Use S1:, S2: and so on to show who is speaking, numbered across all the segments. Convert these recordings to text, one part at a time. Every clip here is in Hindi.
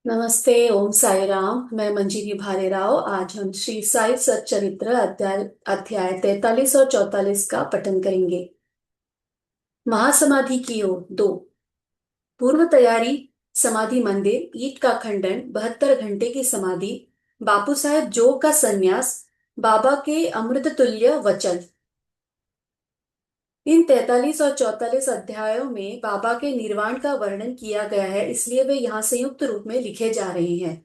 S1: नमस्ते। ओम साई राम। मैं मंजीरी भालेराव। आज हम श्री साई सच्चरित्र अध्याय अध्याय 43 और 44 का पठन करेंगे। महासमाधि की ओर दो। पूर्व तैयारी। समाधि मंदिर, ईंट का खंडन, 72 घंटे की समाधि, बापू साहेब जोग का संन्यास, बाबा के अमृत तुल्य वचन। इन 43 और 44 अध्यायों में बाबा के निर्वाण का वर्णन किया गया है, इसलिए वे यहाँ संयुक्त रूप में लिखे जा रहे हैं।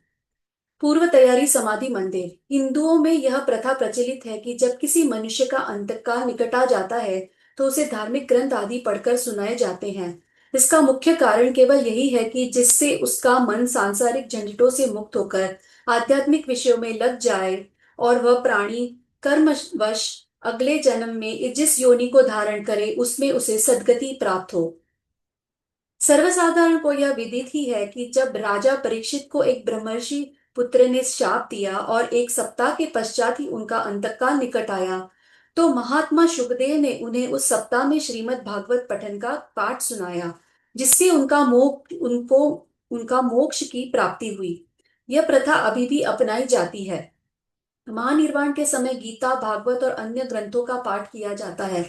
S1: पूर्व तैयारी समाधि मंदिर। हिंदुओं में यह प्रथा प्रचलित है कि जब किसी मनुष्य का अंतकाल निकट आ जाता है तो उसे धार्मिक ग्रंथ आदि पढ़कर सुनाए जाते हैं। इसका मुख्य कारण केवल यही है कि जिससे उसका मन सांसारिक झंझटों से मुक्त होकर आध्यात्मिक विषयों में लग जाए और वह प्राणी कर्मवश अगले जन्म में जिस योनि को धारण करे उसमें उसे सद्गति प्राप्त हो। सर्वसाधारण को यह विदित ही है कि जब राजा परीक्षित को एक ब्रह्मर्षि पुत्र ने शाप दिया और एक सप्ताह के पश्चात ही उनका अंतकाल निकट आया, तो महात्मा शुकदेव ने उन्हें उस सप्ताह में श्रीमद् भागवत पठन का पाठ सुनाया, जिससे उनका मोक्ष की प्राप्ति हुई। यह प्रथा अभी भी अपनाई जाती है। महानिर्वाण के समय गीता, भागवत और अन्य ग्रंथों का पाठ किया जाता है।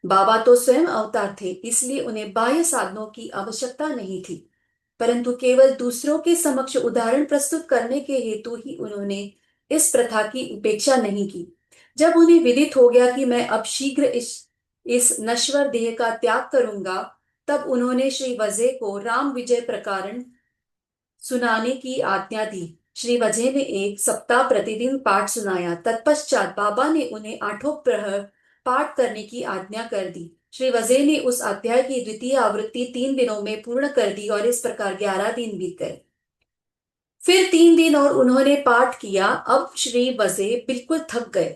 S1: बाबा तो स्वयं अवतार थे, इसलिए उन्हें बाह्य साधनों की आवश्यकता नहीं थी, परंतु केवल दूसरों के समक्ष उदाहरण प्रस्तुत करने के हेतु ही उन्होंने इस प्रथा की उपेक्षा नहीं की। जब उन्हें विदित हो गया कि मैं अब शीघ्र इस नश्वर देह का त्याग करूंगा, तब उन्होंने श्री वजय को राम विजय प्रकरण सुनाने की आज्ञा दी। श्री वजय ने एक सप्ताह प्रतिदिन पाठ सुनाया। तत्पश्चात बाबा ने उन्हें आठों प्रहर पाठ करने की आज्ञा कर दी। श्री वजय ने उस अध्याय की द्वितीय आवृत्ति 3 दिनों में पूर्ण कर दी और इस प्रकार 11 दिन बीत गए। फिर 3 दिन और उन्होंने पाठ किया। अब श्री वजय बिल्कुल थक गए,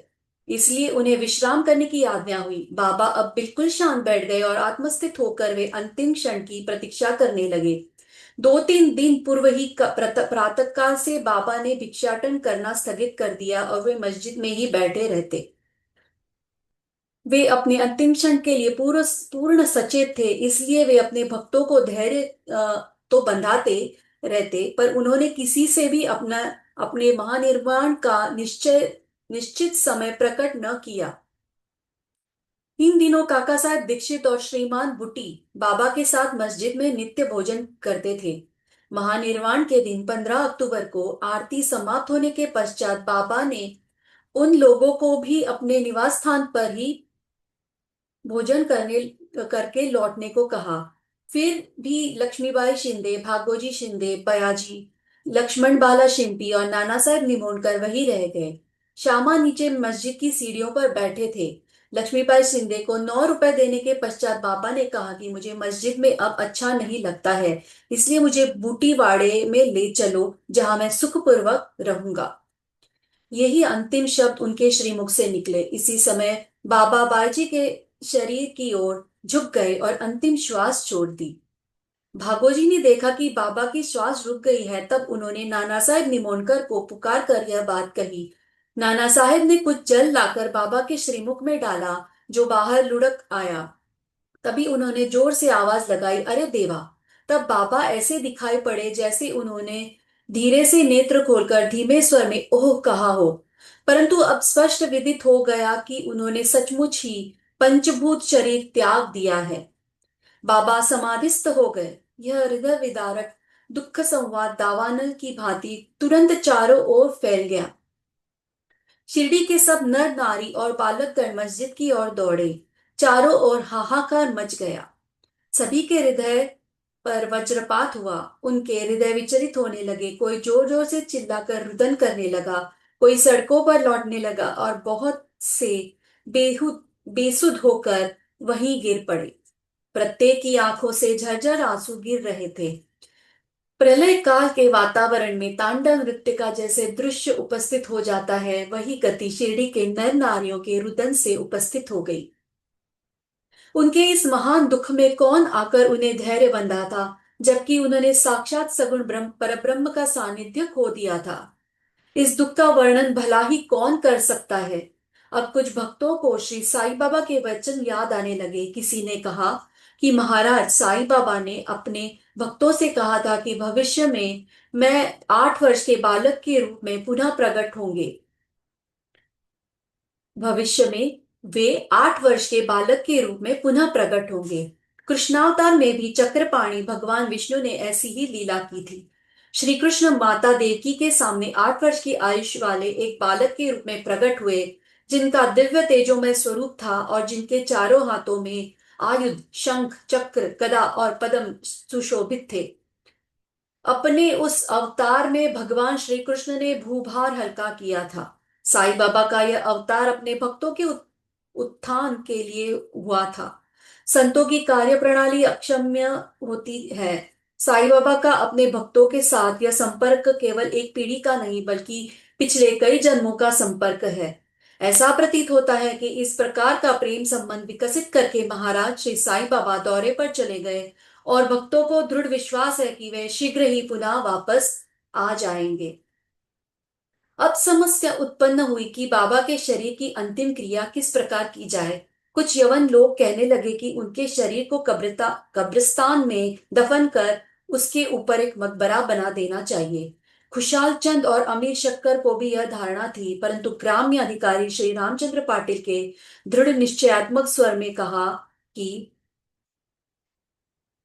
S1: इसलिए उन्हें विश्राम करने की आज्ञा हुई। बाबा अब बिल्कुल शांत बैठ गए और आत्मस्थित होकर वे अंतिम क्षण की प्रतीक्षा करने लगे। 2-3 दिन पूर्व ही प्रातःकाल से बाबा ने भिक्षाटन करना स्थगित कर दिया और वे मस्जिद में ही बैठे रहते। वे अपने अंतिम क्षण के लिए पूर्ण पूर्ण सचेत थे, इसलिए वे अपने भक्तों को धैर्य तो बंधाते रहते, पर उन्होंने किसी से भी अपने महानिर्वाण का निश्चित समय प्रकट न किया। इन दिनों काका साहब दीक्षित और श्रीमान बुटी बाबा के साथ मस्जिद में नित्य भोजन करते थे। महानिर्वाण के दिन 15 अक्टूबर को आरती समाप्त होने के पश्चात बाबा ने उन लोगों को भी अपने निवास स्थान पर ही भोजन करके लौटने को कहा। फिर भी लक्ष्मीबाई शिंदे, भागोजी शिंदे, बयाजी, लक्ष्मण बाला शिंपी और नाना साहब निमोणकर वही रह गए। श्यामा नीचे मस्जिद की सीढ़ियों पर बैठे थे। लक्ष्मीबाई शिंदे को 9 रुपए देने के पश्चात बाबा ने कहा कि मुझे मस्जिद में अब अच्छा नहीं लगता है, इसलिए मुझे बूटीवाड़े में ले चलो, जहां मैं सुखपूर्वक रहूंगा। यही अंतिम शब्द उनके श्रीमुख से निकले। इसी समय बाबा बायजी के शरीर की ओर झुक गए और अंतिम श्वास छोड़ दी। भागोजी ने देखा कि बाबा की श्वास रुक गई है, तब उन्होंने नाना साहेब निमोणकर को पुकार कर यह बात कही। नाना साहेब ने कुछ जल लाकर बाबा के श्रीमुख में डाला, जो बाहर लुढ़क आया। तभी उन्होंने जोर से आवाज लगाई, अरे देवा! तब बाबा ऐसे दिखाई पड़े जैसे उन्होंने धीरे से नेत्र खोलकर धीमे स्वर में ओह कहा हो, परंतु अब स्पष्ट विदित हो गया कि उन्होंने सचमुच ही पंचभूत शरीर त्याग दिया है। बाबा समाधिस्थ हो गए। यह हृदय विदारक दुख संवाद दावानल की भांति तुरंत चारों ओर फैल गया। शिरडी के सब नर नारी और बालकगण मस्जिद की ओर दौड़े। चारों ओर हाहाकार मच गया। सभी के हृदय पर वज्रपात हुआ। उनके हृदय विचलित होने लगे। कोई जोर जोर से चिल्लाकर रुदन करने लगा, कोई सड़कों पर लौटने लगा और बहुत से बेसुध होकर वहीं गिर पड़े। प्रत्येक की आंखों से झरझर आंसू गिर रहे थे। प्रलय काल के वातावरण में तांडव नृत्य का जैसे दृश्य उपस्थित हो जाता है, वही गति शिरडी के नर नारियों के रुदन से उपस्थित हो गई। उनके इस महान दुख में कौन आकर उन्हें धैर्य बंधा था, जबकि उन्होंने साक्षात सगुण ब्रह्म परब्रह्म का सानिध्य खो दिया था। इस दुख का वर्णन भला ही कौन कर सकता है। अब कुछ भक्तों को श्री साईं बाबा के वचन याद आने लगे। किसी ने कहा कि महाराज साईं बाबा ने अपने भक्तों से कहा था कि भविष्य में मैं 8 वर्ष के बालक के रूप में पुनः प्रकट होंगे। भविष्य में वे 8 वर्ष के बालक के रूप में पुनः प्रकट होंगे। कृष्णावतार में भी चक्रपाणि भगवान विष्णु ने ऐसी ही लीला की थी। श्री कृष्ण माता देवकी के सामने 8 वर्ष की आयुष वाले एक बालक के रूप में प्रकट हुए, जिनका दिव्य तेजोमय स्वरूप था और जिनके चारों हाथों में आयुध, शंख, चक्र, गदा और पद्म सुशोभित थे। अपने उस अवतार में भगवान श्री कृष्ण ने भूभार हल्का किया था। साईं बाबा का यह अवतार अपने भक्तों के उत्थान के लिए हुआ था। संतों की कार्य प्रणाली अक्षम्य होती है। साईं बाबा का अपने भक्तों के साथ यह संपर्क केवल एक पीढ़ी का नहीं बल्कि पिछले कई जन्मों का संपर्क है। ऐसा प्रतीत होता है कि इस प्रकार का प्रेम संबंध विकसित करके महाराज श्री साईं बाबा दौरे पर चले गए और भक्तों को दृढ़ विश्वास है कि वे शीघ्र ही पुनः वापस आ जाएंगे। अब समस्या उत्पन्न हुई कि बाबा के शरीर की अंतिम क्रिया किस प्रकार की जाए। कुछ यवन लोग कहने लगे कि उनके शरीर को कब्रिस्तान में दफन कर उसके ऊपर एक मकबरा बना देना चाहिए। खुशाल चंद और अमीर शक्कर को भी यह धारणा थी, परंतु ग्राम्य अधिकारी श्री रामचंद्र पाटिल के दृढ़ निश्चयात्मक स्वर में कहा कि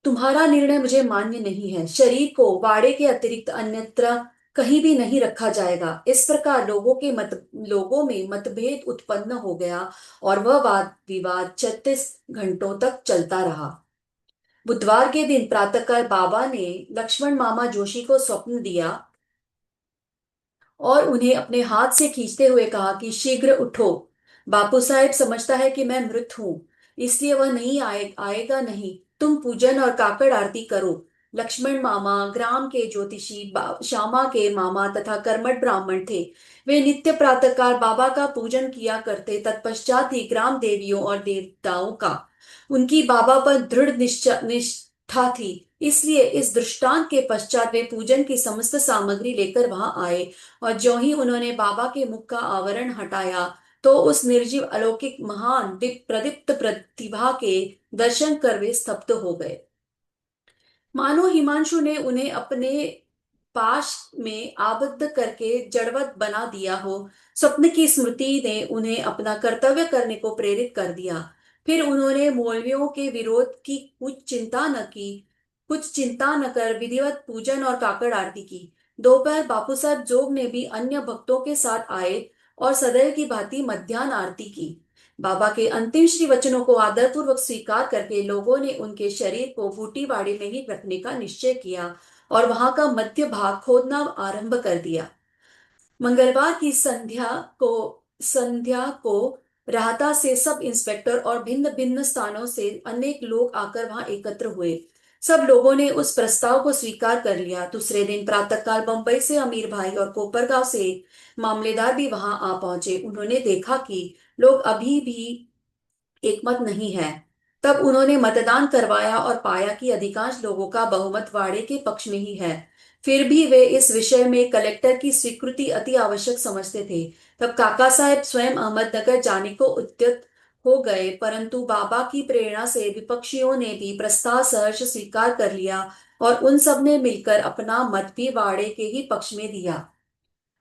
S1: तुम्हारा निर्णय मुझे मान्य नहीं है। शरीर को वाड़े के अतिरिक्त अन्यत्र कहीं भी नहीं रखा जाएगा। इस प्रकार लोगों में मतभेद उत्पन्न हो गया और वह वाद विवाद 36 घंटों तक चलता रहा। बुधवार के दिन प्रातःकाल बाबा ने लक्ष्मण मामा जोशी को स्वप्न दिया और उन्हें अपने हाथ से खींचते हुए कहा कि शीघ्र उठो। बापू साहेब समझता है कि मैं मृत हूं, इसलिए वह नहीं आएगा नहीं। तुम पूजन और काकड़ आरती करो। लक्ष्मण मामा ग्राम के ज्योतिषी श्यामा के मामा तथा कर्मठ ब्राह्मण थे। वे नित्य प्रातःकाल बाबा का पूजन किया करते, तत्पश्चात ही ग्राम देवियों और देवताओं का। उनकी बाबा पर दृढ़ निष्ठा थी, इसलिए इस दृष्टांत के पश्चात वे पूजन की समस्त सामग्री लेकर वहां आए और ज्यों ही उन्होंने बाबा के मुख का आवरण हटाया तो उस निर्जीव अलौकिक महान प्रदीप्त प्रतिभा के दर्शन कर वे स्तब्ध हो गए। मानो हिमांशु ने उन्हें अपने पाश में आबद्ध करके जड़वत बना दिया हो। स्वप्न की स्मृति ने उन्हें अपना कर्तव्य करने को प्रेरित कर दिया। फिर उन्होंने मौलवियों के विरोध की कुछ चिंता न कर विधिवत पूजन और काकड़ आरती की। दोपहर बापू साहब जोग ने भी अन्य भक्तों के साथ आए और सदैव की भांति मध्याह्न आरती की। बाबा के अंतिम श्री वचनों को आदरपूर्वक स्वीकार करके लोगों ने उनके शरीर को बूटीवाड़ी में ही रखने का निश्चय किया और वहां का मध्य भाग खोदना आरंभ कर दिया। मंगलवार की संध्या को राहता से सब इंस्पेक्टर और भिन्न भिन्न स्थानों से अनेक लोग आकर वहां एकत्र हुए। सब लोगों ने उस प्रस्ताव को स्वीकार कर लिया। दूसरे दिन प्रातःकाल बंबई से अमीर भाई और कोपरगांव से मामलेदार भी वहां आ पहुंचे। उन्होंने देखा कि लोग अभी भी एकमत नहीं है। तब उन्होंने मतदान करवाया और पाया कि अधिकांश लोगों का बहुमत वाड़े के पक्ष में ही है। फिर भी वे इस विषय में कलेक्टर की स्वीकृति अति आवश्यक समझते थे। तब काका साहब स्वयं अहमदनगर जाने को उद्यत हो गए, परंतु बाबा की प्रेरणा से विपक्षियों ने भी प्रस्ताव सहर्ष स्वीकार कर लिया और उन सब ने मिलकर अपना मत भी वाड़े के ही पक्ष में दिया।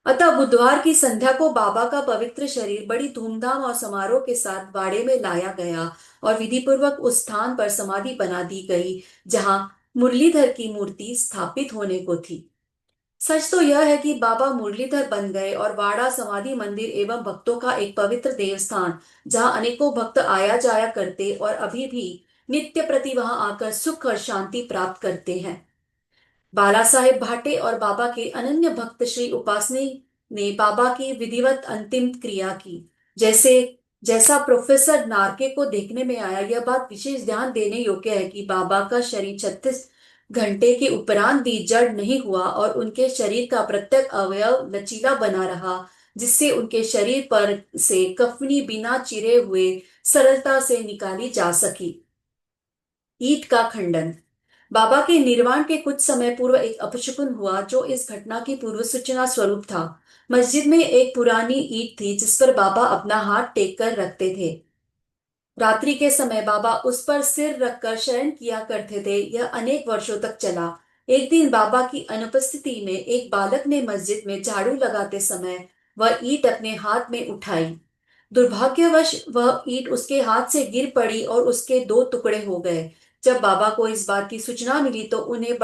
S1: अतः बुधवार की संध्या को बाबा का पवित्र शरीर बड़ी धूमधाम और समारोह के साथ बाड़े में लाया गया और विधि पूर्वक उस स्थान पर समाधि बना दी गई जहां मुरलीधर की मूर्ति स्थापित होने को थी। सच तो यह है कि बाबा मुरलीधर बन गए और वाड़ा समाधि मंदिर एवं भक्तों का एक पवित्र देवस्थान, जहां अनेकों भक्त आया जाया करते और अभी भी नित्य प्रति वहां आकर सुख और शांति प्राप्त करते हैं। बाला साहेब भाटे और बाबा के अनन्य भक्त श्री उपासनी ने बाबा की विधिवत अंतिम क्रिया की। जैसे जैसा प्रोफेसर नार्के को देखने में आया, यह बात विशेष ध्यान देने योग्य है कि बाबा का शरीर 36 घंटे के उपरांत भी जड़ नहीं हुआ और उनके शरीर का प्रत्येक अवयव लचीला बना रहा, जिससे उनके शरीर पर से कफनी बिना चिरे हुए सरलता से निकाली जा सकी। ईट का खंडन। बाबा के निर्वाण के कुछ समय पूर्व एक अपशकुन हुआ जो इस घटना की पूर्व सूचना स्वरूप था। मस्जिद में एक पुरानी ईंट थी जिस पर बाबा अपना हाथ टेक कर रखते थे। रात्रि के समय बाबा उस पर सिर रखकर शयन किया करते थे। यह अनेक वर्षों तक चला। एक दिन बाबा की अनुपस्थिति में एक बालक ने मस्जिद में झाड़ू लगाते समय वह ईंट अपने हाथ में उठाई। दुर्भाग्यवश वह ईंट उसके हाथ से गिर पड़ी और उसके दो टुकड़े हो गए। जब बाबा को इस बात की सूचना मिली तो उन्हें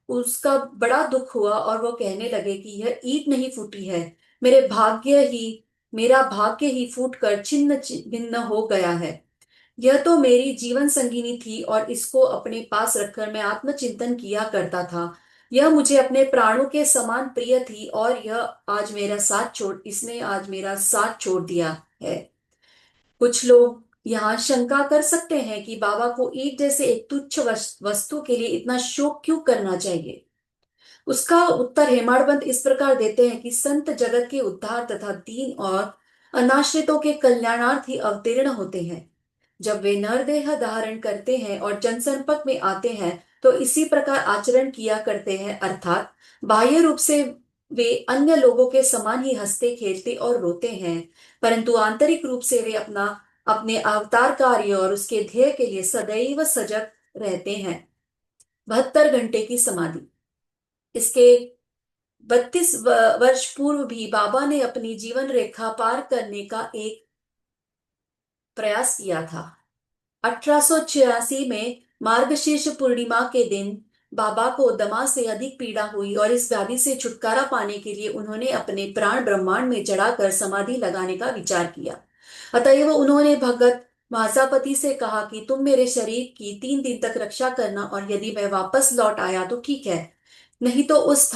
S1: उसका बड़ा दुख हुआ और वो कहने लगे कि यह ईंट नहीं फूटी है, मेरे भाग्य ही मेरा भाग्य ही फूटकर छिन्न भिन्न हो गया है। यह तो मेरी जीवन संगिनी थी और इसको अपने पास रखकर मैं आत्मचिंतन किया करता था। यह मुझे अपने प्राणों के समान प्रिय थी और यह आज मेरा साथ छोड़ इसने आज मेरा साथ छोड़ दिया है। कुछ लोग यहाँ शंका कर सकते हैं कि बाबा को ईंट जैसे एक तुच्छ वस्तु के लिए इतना शोक क्यों करना चाहिए। उसका उत्तर हेमाडपंत इस प्रकार देते हैं कि संत जगत के उद्धार तथा दीन और अनाश्रितों के कल्याणार्थी अवतीर्ण होते हैं। जब वे नरदेह धारण करते हैं और जनसंपर्क में आते हैं तो इसी प्रकार आचरण किया करते हैं, अर्थात बाह्य रूप से वे अन्य लोगों के समान ही हंसते खेलते और रोते हैं, परंतु आंतरिक रूप से वे अपने अवतार कार्य और उसके ध्येय के लिए सदैव सजग रहते हैं। 72 घंटे की समाधि। इसके 32 वर्ष पूर्व भी बाबा ने अपनी जीवन रेखा पार करने का एक प्रयास किया था। 1886 में मार्गशीर्ष पूर्णिमा के दिन बाबा को दमा से अधिक पीड़ा हुई और इस व्याधि से छुटकारा पाने के लिए उन्होंने अपने प्राण ब्रह्मांड में चढ़ाकर समाधि लगाने का विचार किया। अतएव उन्होंने भगत महासापति से कहा कि तुम मेरे शरीर की 3 दिन तक रक्षा करना और यदि मैं वापस लौट आया तो ठीक है, नहीं तो उस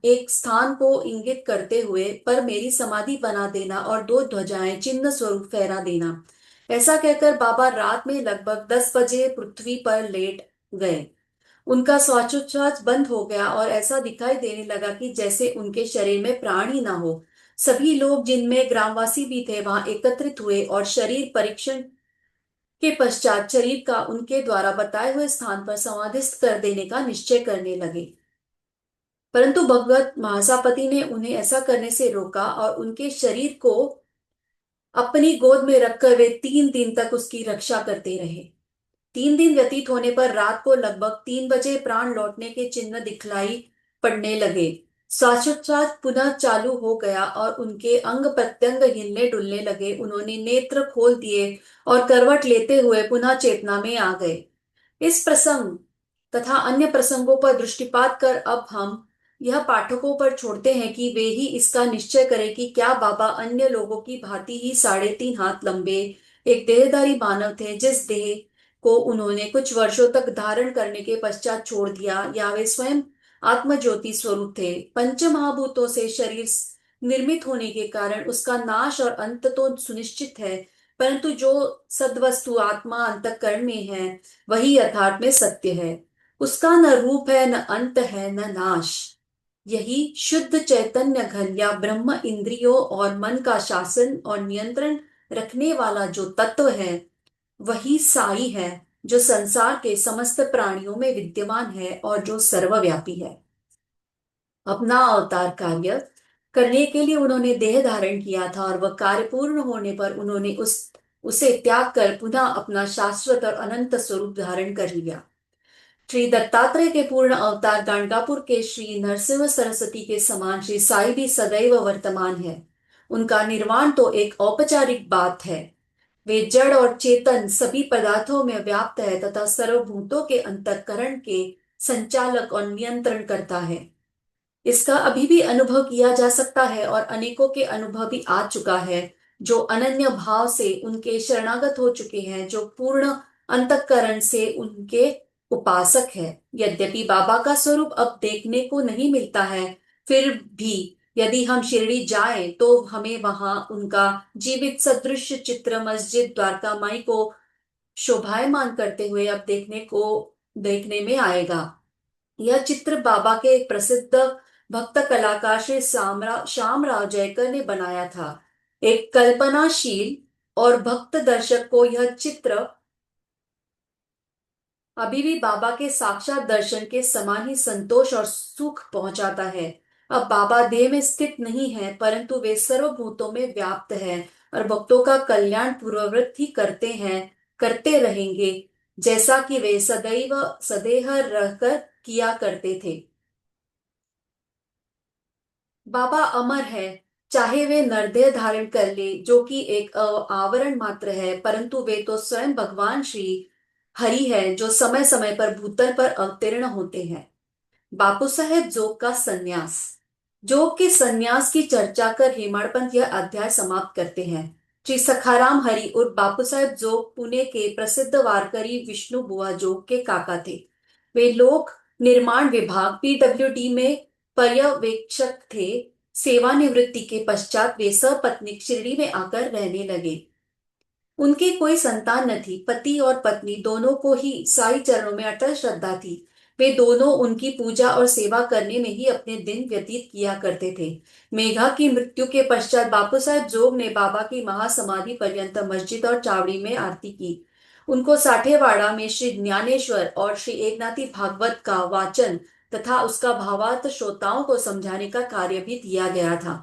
S1: एक स्थान को इंगित करते हुए पर मेरी समाधि बना देना और 2 ध्वजाएं चिन्ह स्वरूप फहरा देना। ऐसा कहकर बाबा रात में लगभग 10 बजे पृथ्वी पर लेट गए। उनका श्वासोच्छ्वास बंद हो गया और ऐसा दिखाई देने लगा कि जैसे उनके शरीर में प्राण ही ना हो। सभी लोग, जिनमें ग्रामवासी भी थे, वहां एकत्रित हुए और शरीर परीक्षण के पश्चात शरीर का उनके द्वारा बताए हुए स्थान पर समाधिस्थ कर देने का निश्चय करने लगे। परंतु भगवत महासापति ने उन्हें ऐसा करने से रोका और उनके शरीर को अपनी गोद में रखकर वे 3 दिन तक उसकी रक्षा करते रहे। 3 दिन व्यतीत होने पर रात को लगभग 3 बजे प्राण लौटने के चिन्ह दिखलाई पड़ने लगे। श्वासोच्छ्वास पुनः चालू हो गया और उनके अंग प्रत्यंग हिलने डुलने लगे। उन्होंने नेत्र खोल दिए और करवट लेते हुए पुनः चेतना में आ गए। इस प्रसंग तथा अन्य प्रसंगों पर दृष्टिपात कर अब हम यह पाठकों पर छोड़ते हैं कि वे ही इसका निश्चय करें कि क्या बाबा अन्य लोगों की भांति ही 3.5 हाथ लंबे एक देहधारी मानव थे जिस देह को उन्होंने कुछ वर्षों तक धारण करने के पश्चात छोड़ दिया, या वे स्वयं आत्मज्योति स्वरूप थे। पंचमहाभूतों से शरीर निर्मित होने के कारण उसका नाश और अंत तो सुनिश्चित है, परंतु जो सद्वस्तु आत्मा अंतःकरण में है वही यथार्थ में सत्य है। उसका न रूप है, न अंत है, न नाश। यही शुद्ध चैतन्य घन या ब्रह्म इंद्रियों और मन का शासन और नियंत्रण रखने वाला जो तत्व है वही साई है, जो संसार के समस्त प्राणियों में विद्यमान है और जो सर्वव्यापी है। अपना अवतार कार्य करने के लिए उन्होंने देह धारण किया था और वह कार्य पूर्ण होने पर उन्होंने उसे त्याग कर पुनः अपना शाश्वत और अनंत स्वरूप धारण कर लिया। श्री दत्तात्रेय के पूर्ण अवतार गाणगापुर के श्री नरसिंह सरस्वती के समान श्री साई भी सदैव वर्तमान है। उनका निर्वाण तो एक औपचारिक बात है। वे जड़ और चेतन सभी पदार्थों में व्याप्त है तथा सर्वभूतों के अंतःकरण के संचालक और नियंत्रण करता है। इसका अभी भी अनुभव किया जा सकता है और अनेकों के अनुभव भी आ चुका है जो अनन्य भाव से उनके शरणागत हो चुके हैं, जो पूर्ण अंतःकरण से उनके उपासक है। यद्यपि बाबा का स्वरूप अब देखने को नहीं मिलता है, फिर भी यदि हम शिरडी जाएं तो हमें वहां उनका जीवित सदृश चित्र मस्जिद द्वारका माई को शोभायमान करते हुए अब देखने में आएगा। यह चित्र बाबा के एक प्रसिद्ध भक्त कलाकार श्री श्यामराव जयकर ने बनाया था। एक कल्पनाशील और भक्त दर्शक को यह चित्र अभी भी बाबा के साक्षात दर्शन के समान ही संतोष और सुख पहुंचाता है। अब बाबा देह में स्थित नहीं है, परंतु वे सर्वभूतों में व्याप्त है। और भक्तों का कल्याण पूर्ववत ही करते हैं, करते रहेंगे, जैसा कि वे सदैव सदेह रहकर किया करते थे। बाबा अमर है, चाहे वे नरदेह धारण कर ले, जो कि एक आवरण मात्र है, परंतु वे तो स्वयं भगवान श्री हरि है, जो समय समय पर भूतल पर अवतीर्ण होते हैं। बापू साहेब जोग का संन्यास। जोग के संन्यास की चर्चा कर हेमाडपंत यह अध्याय समाप्त करते हैं। श्री सखाराम हरि उर्फ बापू साहेब जोग पुणे के प्रसिद्ध वारकरी विष्णु बुआ जोग के काका थे। वे लोक निर्माण विभाग पीडब्ल्यूडी में पर्यवेक्षक थे। सेवानिवृत्ति के पश्चात वे सपत्नीक शिरडी में आकर रहने लगे। उनकी कोई संतान न थी। पति और पत्नी दोनों को ही साई चरणों में अटल श्रद्धा थी। वे दोनों उनकी पूजा और सेवा करने में ही अपने दिन व्यतीत किया करते थे। मेघा की मृत्यु के पश्चात बापू साहेब जोग ने बाबा की महासमाधि पर्यंत मस्जिद और चावड़ी में आरती की। उनको साठेवाड़ा में श्री ज्ञानेश्वर और श्री एकनाथी भागवत का वाचन तथा उसका भावार्थ श्रोताओं को समझाने का कार्य भी दिया गया था।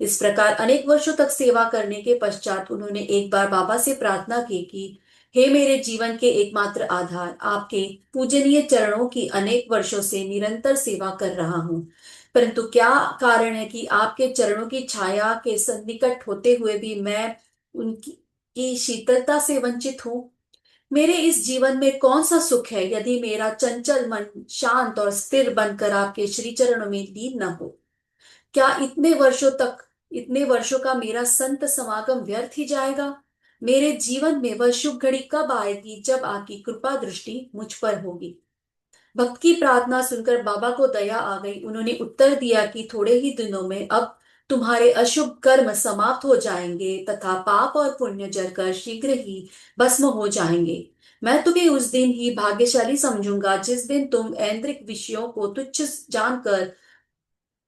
S1: इस प्रकार अनेक वर्षों तक सेवा करने के पश्चात उन्होंने एक बार बाबा से प्रार्थना की कि हे मेरे जीवन के एकमात्र आधार, आपके पूजनीय चरणों की अनेक वर्षों से निरंतर सेवा कर रहा हूँ, परंतु क्या कारण है कि आपके चरणों की छाया के सन्निकट होते हुए भी मैं उनकी की शीतलता से वंचित हूँ। मेरे इस जीवन में कौन सा सुख है यदि मेरा चंचल मन शांत और स्थिर बनकर आपके श्री चरणों में लीन न हो। क्या इतने वर्षों का मेरा संत समागम व्यर्थ ही जाएगा। मेरे जीवन में वह शुभ घड़ी कब आएगी जब आपकी कृपा दृष्टि मुझ पर होगी। भक्त की प्रार्थना सुनकर बाबा को दया आ गई। उन्होंने उत्तर दिया कि थोड़े ही दिनों में अब तुम्हारे अशुभ कर्म समाप्त हो जाएंगे तथा पाप और पुण्य जलकर शीघ्र ही भस्म हो जाएंगे। मैं तुम्हें उस दिन ही भाग्यशाली समझूंगा जिस दिन तुम ऐन्द्रिक विषयों को तुच्छ जानकर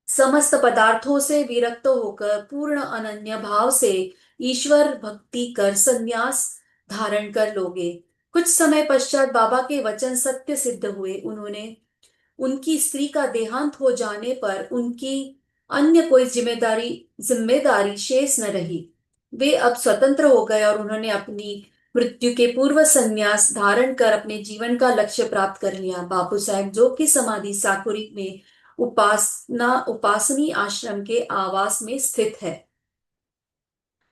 S1: समस्त पदार्थों से विरक्त होकर पूर्ण अनन्य भाव से ईश्वर भक्ति कर संन्यास धारण कर लोगे। कुछ समय पश्चात बाबा के वचन सत्य सिद्ध हुए। उन्होंने उनकी स्त्री का देहांत हो जाने पर उनकी अन्य कोई जिम्मेदारी जिम्मेदारी शेष न रही। वे अब स्वतंत्र हो गए और उन्होंने अपनी मृत्यु के पूर्व संन्यास धारण कर अपने जीवन का लक्ष्य प्राप्त कर लिया। बापू साहेब जो की समाधि साकुरी में उपासनी आश्रम के आवास में स्थित है।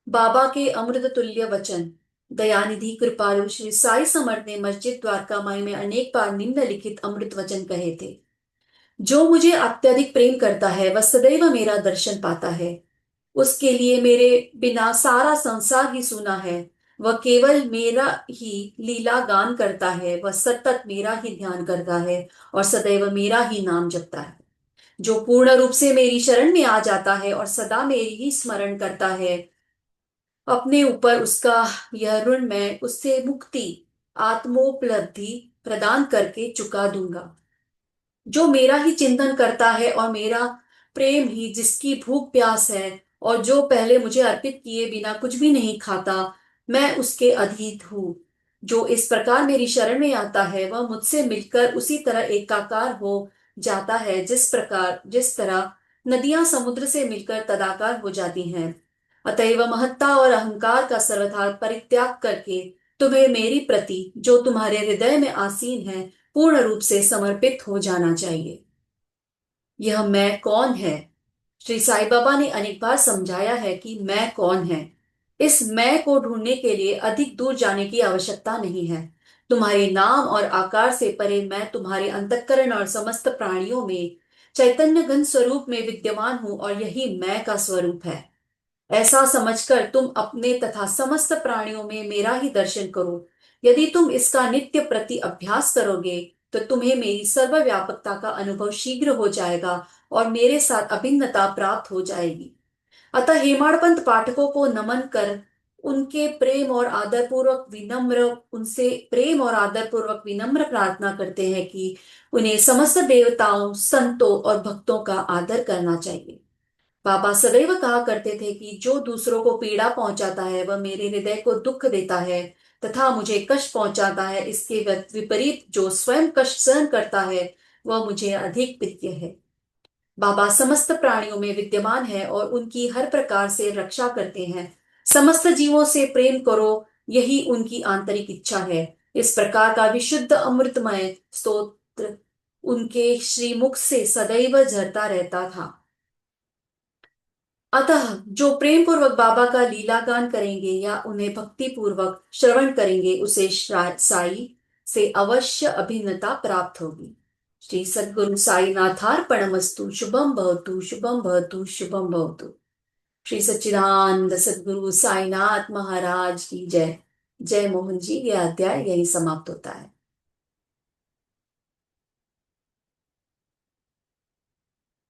S1: बाबा के अमृत तुल्य वचन। दयानिधि कृपालु श्री साई समर्थ ने मस्जिद द्वारका माई में अनेक बार निम्नलिखित अमृत वचन कहे थे। जो मुझे अत्यधिक प्रेम करता है वह सदैव मेरा दर्शन पाता है। उसके लिए मेरे बिना सारा संसार ही सूना है। वह केवल मेरा ही लीला गान करता है। वह सतत मेरा ही ध्यान करता है और सदैव मेरा ही नाम जपता है। जो पूर्ण रूप से मेरी शरण में आ जाता है और सदा मेरी ही स्मरण करता है, अपने ऊपर उसका यह ऋण मैं उससे मुक्ति आत्मोपलब्धि प्रदान करके चुका दूंगा। जो मेरा ही चिंतन करता है और मेरा प्रेम ही जिसकी भूख प्यास है और जो पहले मुझे अर्पित किए बिना कुछ भी नहीं खाता, मैं उसके अधीन हूँ। जो इस प्रकार मेरी शरण में आता है वह मुझसे मिलकर उसी तरह एकाकार हो जाता है जिस तरह नदियां समुद्र से मिलकर तदाकार हो जाती हैं। अतएव महत्ता और अहंकार का सर्वथा परित्याग करके तुम्हें मेरी प्रति जो तुम्हारे हृदय में आसीन है पूर्ण रूप से समर्पित हो जाना चाहिए। यह मैं कौन है। श्री साईं बाबा ने अनेक बार समझाया है कि मैं कौन है। इस मैं को ढूंढने के लिए अधिक दूर जाने की आवश्यकता नहीं है। तुम्हारे नाम और आकार से परे मैं तुम्हारे अंतःकरण और समस्त प्राणियों में चैतन्य घन स्वरूप में विद्यमान हूं और यही मैं का स्वरूप है। ऐसा समझकर तुम अपने तथा समस्त प्राणियों में मेरा ही दर्शन करो। यदि तुम इसका नित्य प्रति अभ्यास करोगे तो तुम्हें मेरी सर्वव्यापकता का अनुभव शीघ्र हो जाएगा और मेरे साथ अभिन्नता प्राप्त हो जाएगी। अतः हेमाडपंत पाठकों को नमन कर उनसे प्रेम और आदर पूर्वक विनम्र प्रार्थना करते हैं कि उन्हें समस्त देवताओं, संतों और भक्तों का आदर करना चाहिए। बाबा सदैव कहा करते थे कि जो दूसरों को पीड़ा पहुंचाता है वह मेरे हृदय को दुख देता है तथा मुझे कष्ट पहुंचाता है। इसके विपरीत जो स्वयं कष्ट सहन करता है वह मुझे अधिक प्रिय है। बाबा समस्त प्राणियों में विद्यमान है और उनकी हर प्रकार से रक्षा करते हैं। समस्त जीवों से प्रेम करो, यही उनकी आंतरिक इच्छा है। इस प्रकार का विशुद्ध अमृतमय स्तोत्र उनके श्रीमुख से सदैव झरता रहता था। अतः जो प्रेम पूर्वक बाबा का लीलागान करेंगे या उन्हें भक्ति पूर्वक श्रवण करेंगे, उसे साई से अवश्य अभिन्नता प्राप्त होगी। श्री सद्गुरु साईनाथार्पणमस्तु। शुभम भवतु, शुभम भवतु, शुभम भवतु। श्री सच्चिदानंद सद्गुरु साईनाथ महाराज की जय। जय मोहन जी। यह अध्याय यही समाप्त होता है।